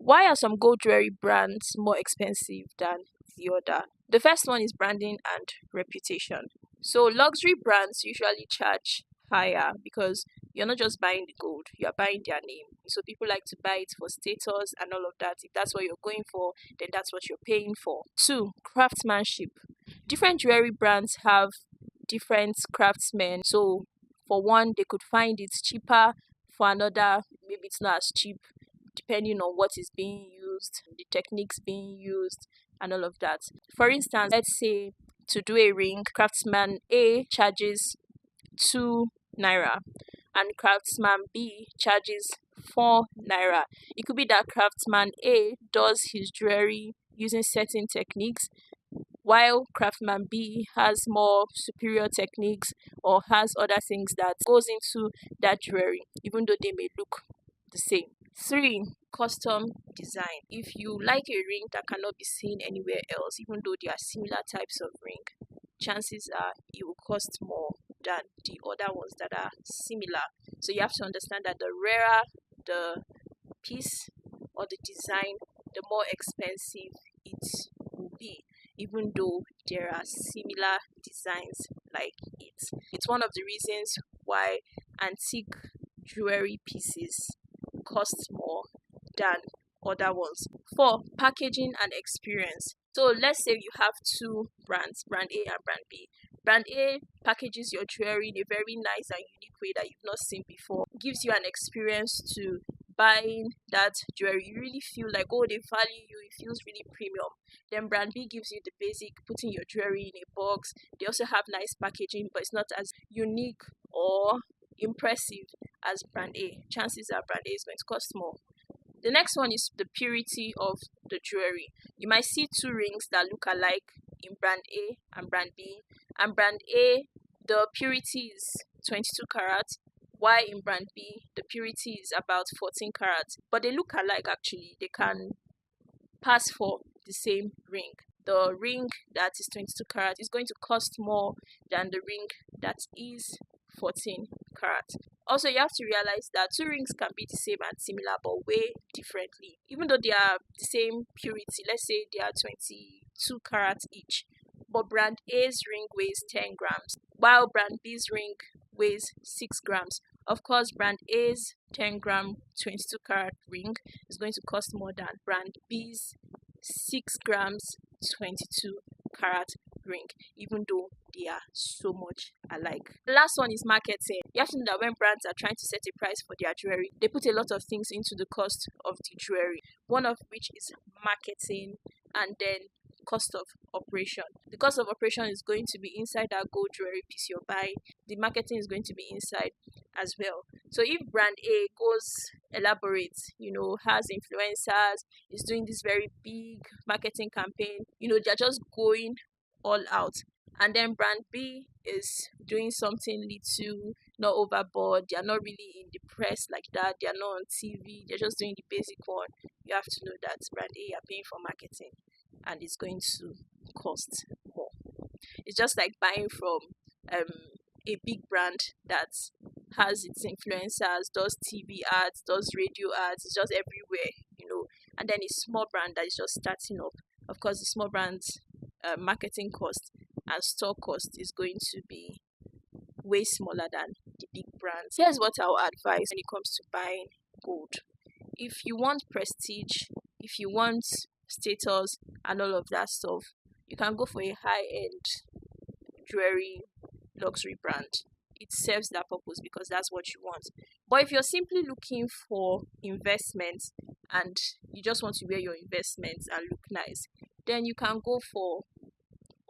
Why are some gold jewelry brands more expensive than the other? The first one is branding and reputation. So luxury brands usually charge higher because you're not just buying the gold, you're buying their name. So people like to buy it for status and all of that. If that's what you're going for, then that's what you're paying for. Two, craftsmanship. Different jewelry brands have different craftsmen. So for one, they could find it cheaper. For another, maybe it's not as cheap depending on what is being used, the techniques being used, and all of that. For instance, let's say to do a ring, craftsman A charges 2 naira and craftsman B charges 4 naira. It could be that craftsman A does his jewelry using certain techniques while craftsman B has more superior techniques or has other things that goes into that jewelry, even though they may look the same. 3. Custom design. If you like a ring that cannot be seen anywhere else, even though there are similar types of ring, chances are it will cost more than the other ones that are similar. So you have to understand that the rarer the piece or the design, the more expensive it will be, even though there are similar designs like it. It's one of the reasons why antique jewelry pieces cost more than other ones. 4. Packaging and experience. So let's say you have two brands, brand A and brand B. Brand A packages your jewelry in a very nice and unique way that you've not seen before. Gives you an experience to buying that jewelry. You really feel like, oh, they value you. It feels really premium. Then brand B gives you the basic, putting your jewelry in a box. They also have nice packaging, but it's not as unique or impressive as brand A. Chances are brand A is going to cost more. The next one is the purity of the jewelry. You might see two rings that look alike in brand A and brand B. And brand A, the purity is 22 carats, while in brand B, the purity is about 14 carats. But they look alike actually. They can pass for the same ring. The ring that is 22 carats is going to cost more than the ring that is 14 carats. Also, you have to realize that two rings can be the same and similar but weigh differently. Even though they are the same purity, let's say they are 22 carats each, but brand A's ring weighs 10 grams, while brand B's ring weighs 6 grams. Of course, brand A's 10 gram 22 carat ring is going to cost more than brand B's 6 grams 22 carat ring, even though they are so much alike. The last one is marketing. You have to know that when brands are trying to set a price for their jewelry, they put a lot of things into the cost of the jewelry, one of which is marketing and then cost of operation. The cost of operation is going to be inside that gold jewelry piece you're buying. The marketing is going to be inside as well. So if brand A goes elaborate, has influencers, is doing this very big marketing campaign, they're just going all out. And then brand B is doing something little, not overboard. They're not really in the press like that. They're not on TV. They're just doing the basic one. You have to know that brand A are paying for marketing and it's going to cost more. It's just like buying from a big brand that has its influencers, does TV ads, does radio ads, it's just everywhere. And then a small brand that is just starting up. Of course, the small brand's marketing cost and store cost is going to be way smaller than the big brands. Here's what I would advise when it comes to buying gold. If you want prestige, if you want status and all of that stuff, you can go for a high-end jewelry luxury brand. It serves that purpose because that's what you want. But if you're simply looking for investments and you just want to wear your investments and look nice, then you can go for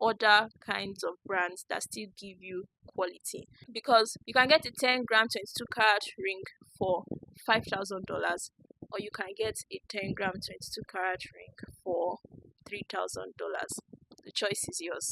other kinds of brands that still give you quality, because you can get a 10 gram 22 carat ring for $5,000, or you can get a 10 gram 22 carat ring for $3,000. The choice is yours.